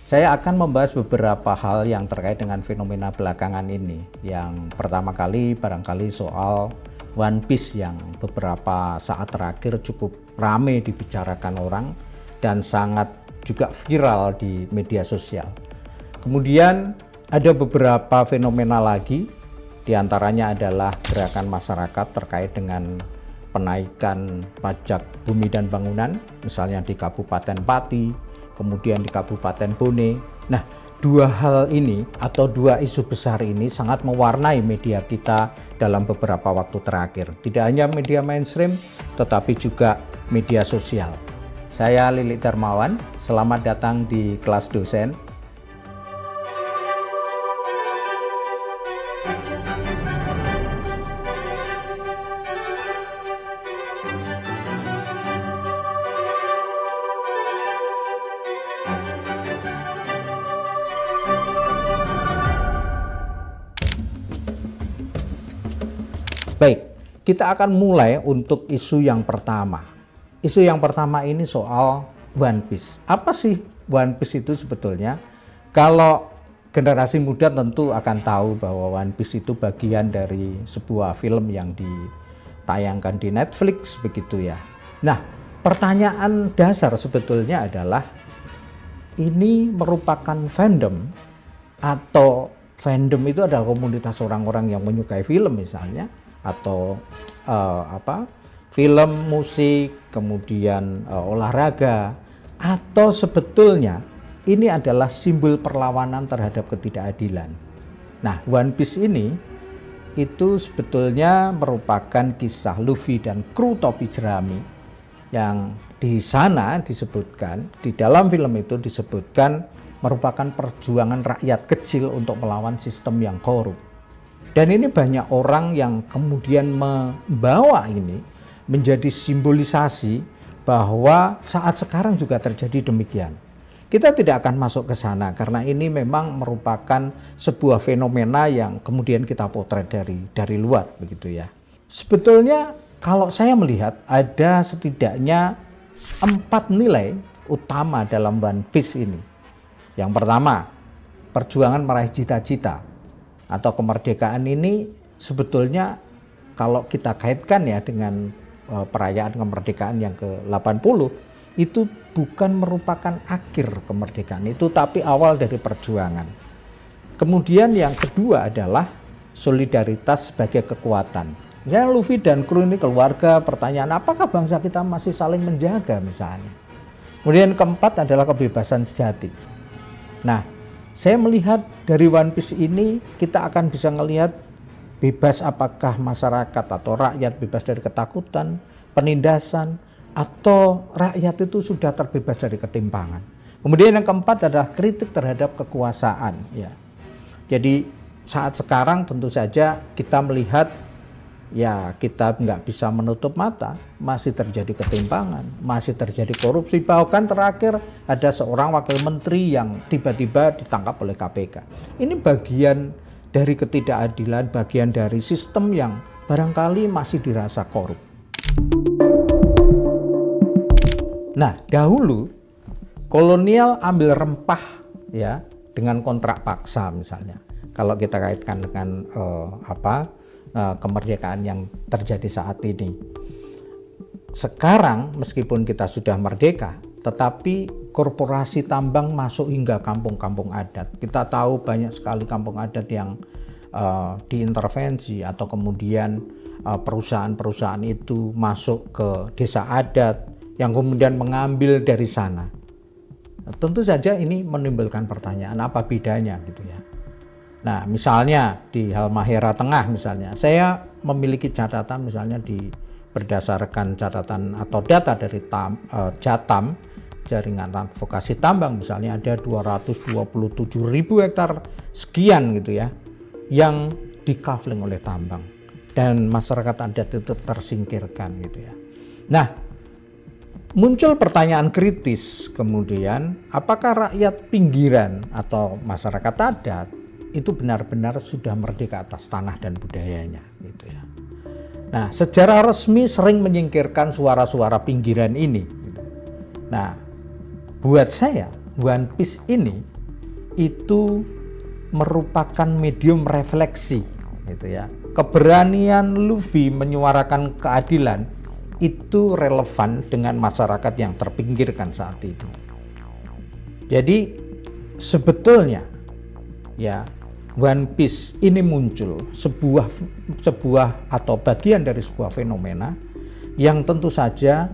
Saya akan membahas beberapa hal yang terkait dengan fenomena belakangan ini. Yang pertama kali barangkali soal One Piece yang beberapa saat terakhir cukup ramai dibicarakan orang dan sangat juga viral di media sosial. Kemudian ada beberapa fenomena lagi, diantaranya adalah gerakan masyarakat terkait dengan penaikan pajak bumi dan bangunan, misalnya di Kabupaten Pati, kemudian di Kabupaten Bone. Nah, dua hal ini atau dua isu besar ini sangat mewarnai media kita dalam beberapa waktu terakhir. Tidak hanya media mainstream, tetapi juga media sosial. Saya Lilik Darmawan, selamat datang di kelas dosen. Baik, kita akan mulai untuk isu yang pertama. Isu yang pertama ini soal One Piece. Apa sih One Piece itu sebetulnya? Kalau generasi muda tentu akan tahu bahwa One Piece itu bagian dari sebuah film yang ditayangkan di Netflix begitu ya. Nah, pertanyaan dasar sebetulnya adalah ini merupakan fandom atau fandom itu adalah komunitas orang-orang yang menyukai film misalnya, atau film, musik, kemudian olahraga, atau sebetulnya ini adalah simbol perlawanan terhadap ketidakadilan. Nah, One Piece ini itu sebetulnya merupakan kisah Luffy dan kru topi jerami yang di sana disebutkan, di dalam film itu disebutkan merupakan perjuangan rakyat kecil untuk melawan sistem yang korup. Dan ini banyak orang yang kemudian membawa ini menjadi simbolisasi bahwa saat sekarang juga terjadi demikian. Kita tidak akan masuk ke sana karena ini memang merupakan sebuah fenomena yang kemudian kita potret dari luar begitu ya. Sebetulnya kalau saya melihat ada setidaknya 4 nilai utama dalam One Piece ini. Yang pertama, perjuangan meraih cita-cita atau kemerdekaan ini sebetulnya kalau kita kaitkan ya dengan perayaan kemerdekaan yang ke-80, itu bukan merupakan akhir kemerdekaan itu, tapi awal dari perjuangan. Kemudian yang kedua adalah solidaritas sebagai kekuatan. Misalnya Luffy dan kru ini keluarga, pertanyaan apakah bangsa kita masih saling menjaga misalnya. Kemudian keempat adalah kebebasan sejati. Nah, saya melihat dari One Piece ini kita akan bisa melihat bebas apakah masyarakat atau rakyat bebas dari ketakutan, penindasan, atau rakyat itu sudah terbebas dari ketimpangan. Kemudian yang keempat adalah kritik terhadap kekuasaan. Ya. Jadi saat sekarang tentu saja kita melihat ya kita nggak bisa menutup mata, masih terjadi ketimpangan, masih terjadi korupsi. Bahkan terakhir ada seorang wakil menteri yang tiba-tiba ditangkap oleh KPK. Ini bagian dari ketidakadilan, bagian dari sistem yang barangkali masih dirasa korup. Nah, dahulu kolonial ambil rempah ya dengan kontrak paksa misalnya. Kalau kita kaitkan dengan kemerdekaan yang terjadi saat ini. Sekarang meskipun kita sudah merdeka, tetapi korporasi tambang masuk hingga kampung-kampung adat. Kita tahu banyak sekali kampung adat yang diintervensi atau kemudian perusahaan-perusahaan itu masuk ke desa adat yang kemudian mengambil dari sana. Tentu saja ini menimbulkan pertanyaan apa bedanya gitu ya. Nah, misalnya di Halmahera Tengah misalnya, saya memiliki catatan misalnya berdasarkan catatan atau data dari Jatam, Jaringan Advokasi Tambang misalnya ada 227.000 hektar sekian gitu ya, yang di-kafling oleh tambang dan masyarakat adat itu tersingkirkan gitu ya. Nah, muncul pertanyaan kritis kemudian, apakah rakyat pinggiran atau masyarakat adat itu benar-benar sudah merdeka atas tanah dan budayanya gitu ya. Nah, sejarah resmi sering menyingkirkan suara-suara pinggiran ini gitu. Nah, buat saya One Piece ini itu merupakan medium refleksi, gitu ya. Keberanian Luffy menyuarakan keadilan itu relevan dengan masyarakat yang terpinggirkan saat itu. Jadi sebetulnya ya, One Piece ini muncul sebuah atau bagian dari sebuah fenomena yang tentu saja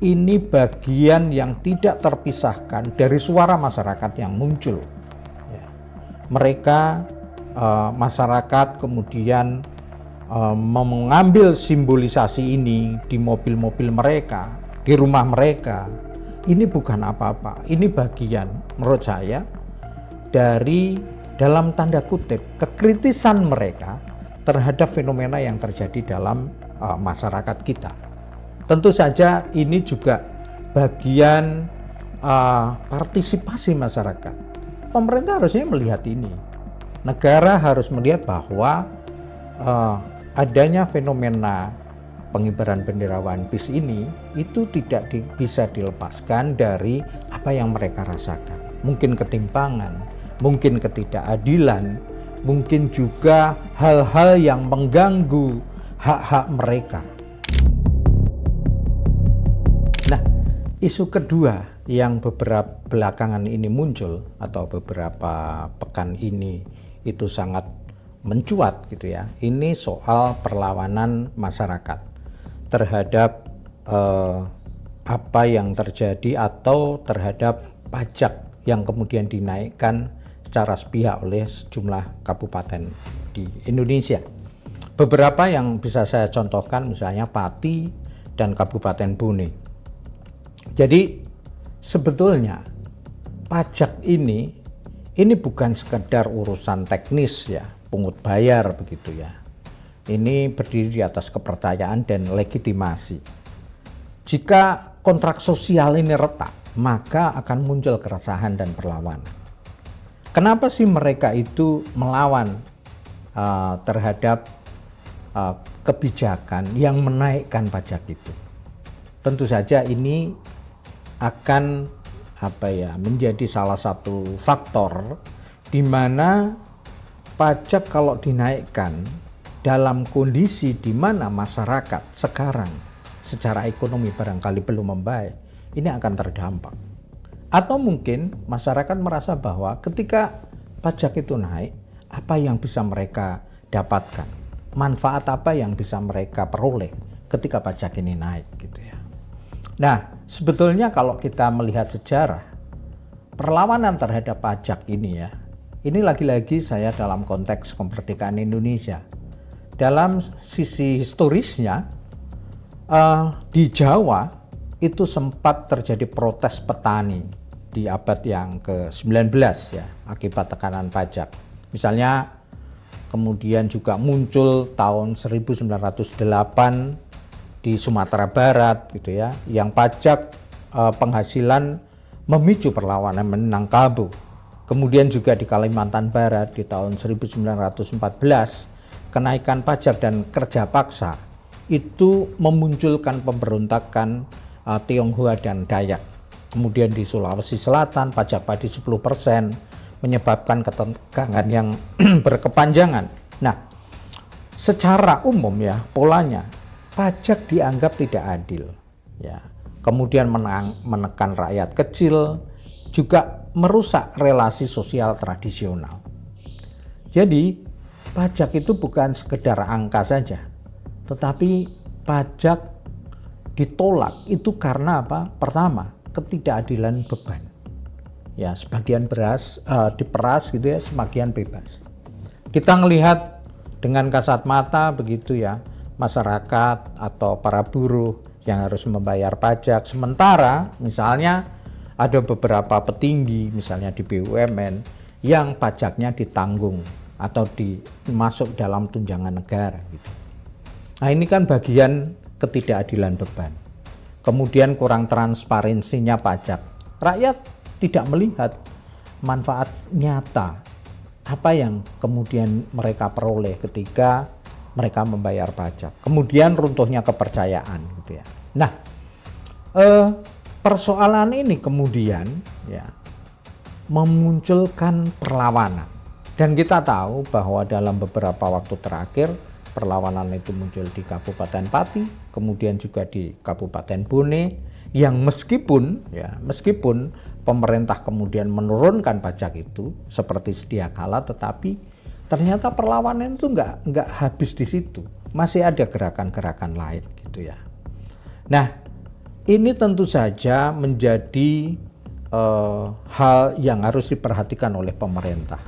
ini bagian yang tidak terpisahkan dari suara masyarakat yang muncul. Ya. Mereka masyarakat kemudian mengambil simbolisasi ini di mobil-mobil mereka, di rumah mereka. Ini bukan apa-apa, ini bagian menurut saya dari dalam tanda kutip kekritisan mereka terhadap fenomena yang terjadi dalam masyarakat kita. Tentu saja ini juga bagian partisipasi masyarakat. Pemerintah harusnya melihat ini. Negara harus melihat bahwa adanya fenomena pengibaran bendera One Piece ini itu tidak bisa dilepaskan dari apa yang mereka rasakan. Mungkin ketimpangan, mungkin ketidakadilan, mungkin juga hal-hal yang mengganggu hak-hak mereka. Nah, isu kedua yang beberapa belakangan ini muncul atau beberapa pekan ini itu sangat mencuat gitu ya. Ini soal perlawanan masyarakat terhadap apa yang terjadi atau terhadap pajak yang kemudian dinaikkan secara sepihak oleh sejumlah kabupaten di Indonesia. Beberapa yang bisa saya contohkan misalnya Pati dan Kabupaten Bone. Jadi sebetulnya pajak ini bukan sekedar urusan teknis ya, pungut bayar begitu ya. Ini berdiri di atas kepercayaan dan legitimasi. Jika kontrak sosial ini retak, maka akan muncul keresahan dan perlawanan. Kenapa sih mereka itu melawan terhadap kebijakan yang menaikkan pajak itu? Tentu saja ini akan menjadi salah satu faktor di mana pajak kalau dinaikkan dalam kondisi di mana masyarakat sekarang secara ekonomi barangkali belum membaik, ini akan terdampak. Atau mungkin masyarakat merasa bahwa ketika pajak itu naik, apa yang bisa mereka dapatkan? Manfaat apa yang bisa mereka peroleh ketika pajak ini naik gitu ya. Nah, sebetulnya kalau kita melihat sejarah perlawanan terhadap pajak ini ya, ini lagi-lagi saya dalam konteks kemerdekaan Indonesia. Dalam sisi historisnya, di Jawa itu sempat terjadi protes petani di abad yang ke-19 ya, akibat tekanan pajak. Misalnya kemudian juga muncul tahun 1908 di Sumatera Barat gitu ya, yang pajak penghasilan memicu perlawanan Minangkabau. Kemudian juga di Kalimantan Barat di tahun 1914 kenaikan pajak dan kerja paksa itu memunculkan pemberontakan Tionghoa dan Dayak. Kemudian di Sulawesi Selatan pajak padi 10% menyebabkan ketegangan yang berkepanjangan. Nah, secara umum ya polanya pajak dianggap tidak adil ya. Kemudian menekan rakyat kecil, juga merusak relasi sosial tradisional. Jadi pajak itu bukan sekedar angka saja, tetapi pajak ditolak itu karena apa? Pertama, ketidakadilan beban. Ya, sebagian beras diperas gitu ya, sebagian bebas. Kita melihat dengan kasat mata begitu ya, masyarakat atau para buruh yang harus membayar pajak. Sementara misalnya ada beberapa petinggi misalnya di BUMN yang pajaknya ditanggung atau masuk dalam tunjangan negara gitu. Nah, ini kan bagian ketidakadilan beban. Kemudian kurang transparansinya pajak. Rakyat tidak melihat manfaat nyata apa yang kemudian mereka peroleh ketika mereka membayar pajak. Kemudian runtuhnya kepercayaan gitu ya. Nah, persoalan ini kemudian ya memunculkan perlawanan. Dan kita tahu bahwa dalam beberapa waktu terakhir perlawanan itu muncul di Kabupaten Pati, kemudian juga di Kabupaten Bone, yang meskipun pemerintah kemudian menurunkan pajak itu seperti sedia kala, tetapi ternyata perlawanan itu nggak habis di situ, masih ada gerakan-gerakan lain gitu ya. Nah, ini tentu saja menjadi hal yang harus diperhatikan oleh pemerintah.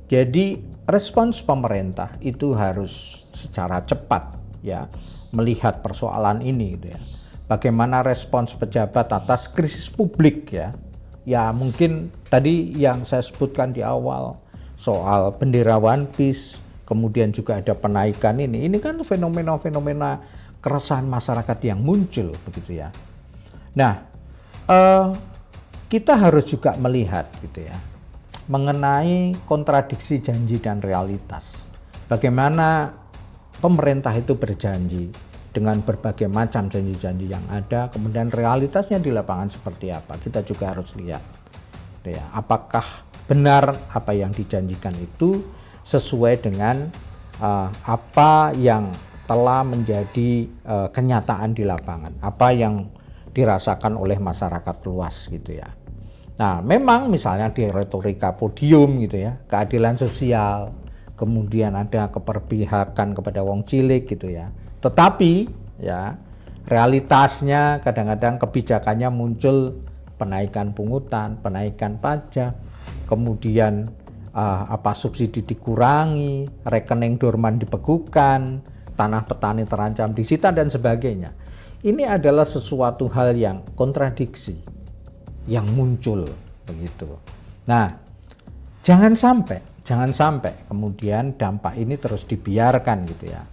Jadi respons pemerintah itu harus secara cepat ya melihat persoalan ini gitu ya. Bagaimana respons pejabat atas krisis publik ya. Ya mungkin tadi yang saya sebutkan di awal soal bendera One Piece, kemudian juga ada penaikan ini. Ini kan fenomena-fenomena keresahan masyarakat yang muncul begitu ya. Nah, kita harus juga melihat gitu ya mengenai kontradiksi janji dan realitas. Bagaimana pemerintah itu berjanji dengan berbagai macam janji-janji yang ada, kemudian realitasnya di lapangan seperti apa. Kita juga harus lihat ya, apakah benar apa yang dijanjikan itu sesuai dengan apa yang telah menjadi kenyataan di lapangan, apa yang dirasakan oleh masyarakat luas gitu ya. Nah, memang misalnya di retorika podium gitu ya, keadilan sosial, kemudian ada keberpihakan kepada wong cilik gitu ya. Tetapi ya realitasnya kadang-kadang kebijakannya muncul penaikan pungutan, penaikan pajak, kemudian subsidi dikurangi, rekening dorman dibekukan, tanah petani terancam disita dan sebagainya. Ini adalah sesuatu hal yang kontradiksi yang muncul begitu. Nah, jangan sampai kemudian dampak ini terus dibiarkan gitu ya.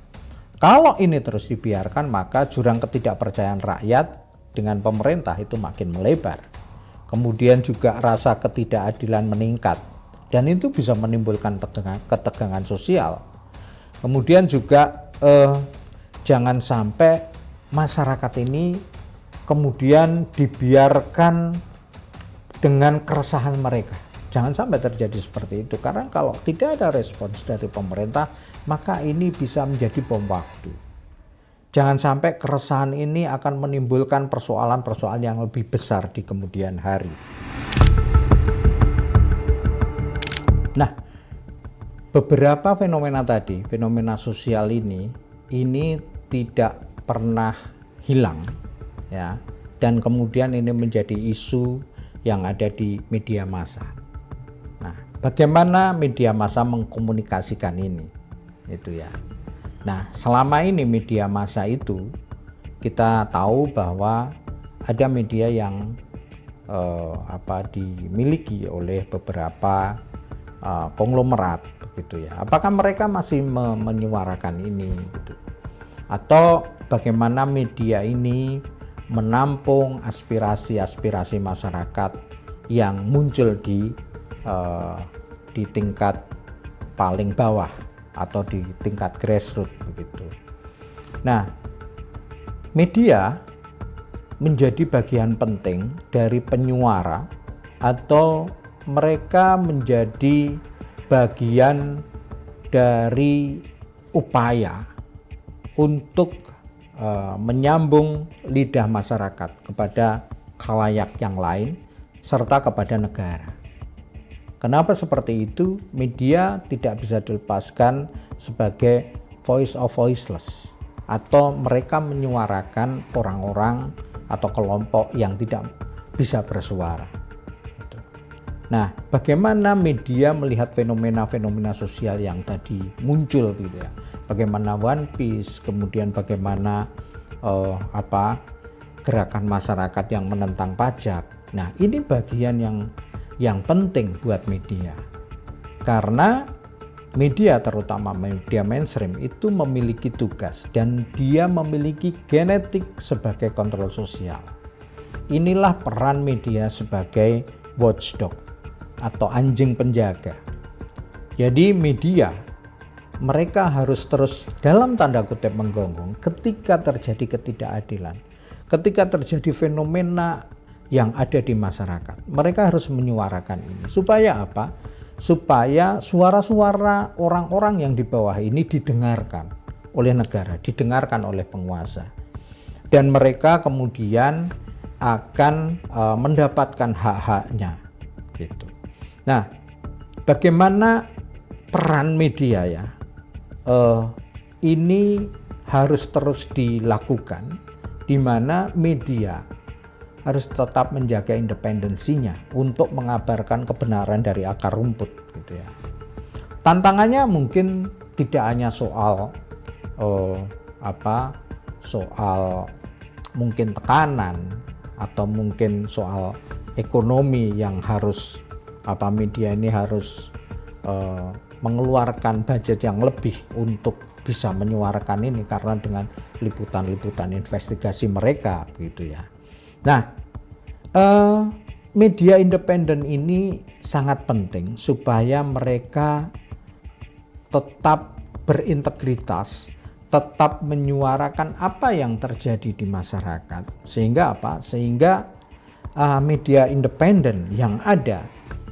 Kalau ini terus dibiarkan, maka jurang ketidakpercayaan rakyat dengan pemerintah itu makin melebar. Kemudian juga rasa ketidakadilan meningkat dan itu bisa menimbulkan ketegangan sosial. Kemudian juga jangan sampai masyarakat ini kemudian dibiarkan dengan keresahan mereka. Jangan sampai terjadi seperti itu, karena kalau tidak ada respons dari pemerintah, maka ini bisa menjadi bom waktu. Jangan sampai keresahan ini akan menimbulkan persoalan-persoalan yang lebih besar di kemudian hari. Nah, beberapa fenomena tadi, fenomena sosial ini tidak pernah hilang ya, dan kemudian ini menjadi isu yang ada di media massa. Nah, bagaimana media massa mengkomunikasikan ini? Itu ya. Nah, selama ini media massa itu kita tahu bahwa ada media yang dimiliki oleh beberapa konglomerat begitu ya. Apakah mereka masih menyuarakan ini gitu? Atau bagaimana media ini menampung aspirasi-aspirasi masyarakat yang muncul di tingkat paling bawah atau di tingkat grassroots begitu. Nah, media menjadi bagian penting dari penyuara atau mereka menjadi bagian dari upaya untuk menyambung lidah masyarakat kepada khalayak yang lain serta kepada negara. Kenapa seperti itu? Media tidak bisa dilepaskan sebagai voice of voiceless, atau mereka menyuarakan orang-orang atau kelompok yang tidak bisa bersuara. Nah, bagaimana media melihat fenomena-fenomena sosial yang tadi muncul gitu ya? Bagaimana One Piece, kemudian bagaimana gerakan masyarakat yang menentang pajak. Nah, ini bagian yang penting buat media. Karena media, terutama media mainstream, itu memiliki tugas dan dia memiliki genetik sebagai kontrol sosial. Inilah peran media sebagai watchdog atau anjing penjaga. Jadi media, mereka harus terus dalam tanda kutip menggonggong ketika terjadi ketidakadilan, ketika terjadi fenomena yang ada di masyarakat. Mereka harus menyuarakan ini. Supaya apa? Supaya suara-suara orang-orang yang di bawah ini didengarkan oleh negara, didengarkan oleh penguasa. Dan mereka kemudian akan mendapatkan hak-haknya gitu. Nah, bagaimana peran media ya? Ini harus terus dilakukan, di mana media harus tetap menjaga independensinya untuk mengabarkan kebenaran dari akar rumput gitu ya. Tantangannya mungkin tidak hanya soal soal mungkin tekanan atau mungkin soal ekonomi yang harus media ini harus mengeluarkan budget yang lebih untuk bisa menyuarakan ini karena dengan liputan-liputan investigasi mereka gitu ya. Nah, media independen ini sangat penting supaya mereka tetap berintegritas, tetap menyuarakan apa yang terjadi di masyarakat. Sehingga apa? Sehingga media independen yang ada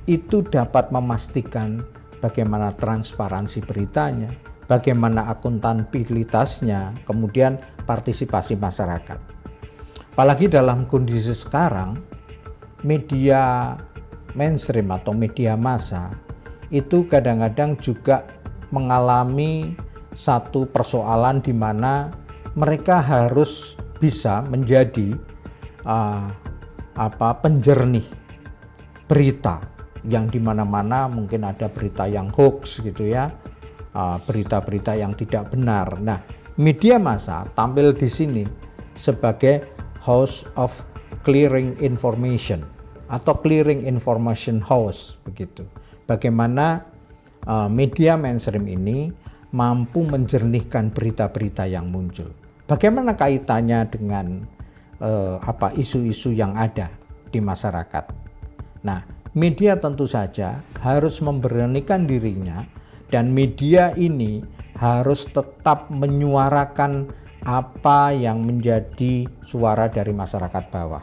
itu dapat memastikan bagaimana transparansi beritanya, bagaimana akuntabilitasnya, kemudian partisipasi masyarakat. Apalagi dalam kondisi sekarang, media mainstream atau media massa itu kadang-kadang juga mengalami satu persoalan di mana mereka harus bisa menjadi penjernih berita yang di mana-mana mungkin ada berita yang hoax gitu ya, berita-berita yang tidak benar. Nah, media massa tampil di sini sebagai House of Clearing Information atau Clearing Information House begitu. Bagaimana media mainstream ini mampu menjernihkan berita-berita yang muncul. Bagaimana kaitannya dengan isu-isu yang ada di masyarakat. Nah, media tentu saja harus memberanikan dirinya dan media ini harus tetap menyuarakan apa yang menjadi suara dari masyarakat bawah.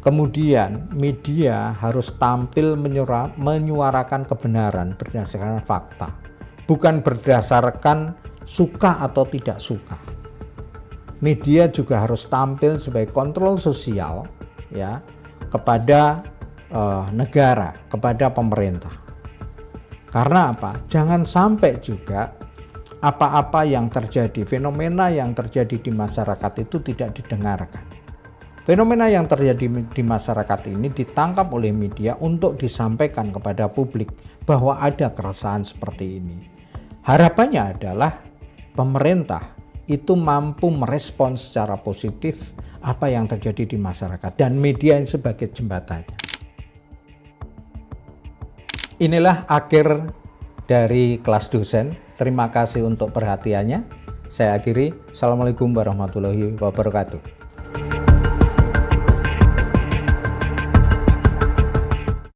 Kemudian media harus tampil menyuarakan kebenaran berdasarkan fakta, bukan berdasarkan suka atau tidak suka. Media juga harus tampil sebagai kontrol sosial ya kepada negara, kepada pemerintah. Karena apa? Jangan sampai juga apa-apa yang terjadi, fenomena yang terjadi di masyarakat itu tidak didengarkan. Fenomena yang terjadi di masyarakat ini ditangkap oleh media untuk disampaikan kepada publik bahwa ada keresahan seperti ini. Harapannya adalah pemerintah itu mampu merespons secara positif apa yang terjadi di masyarakat dan media yang sebagai jembatannya. Inilah akhir dari kelas dosen. Terima kasih untuk perhatiannya. Saya akhiri. Assalamualaikum warahmatullahi wabarakatuh.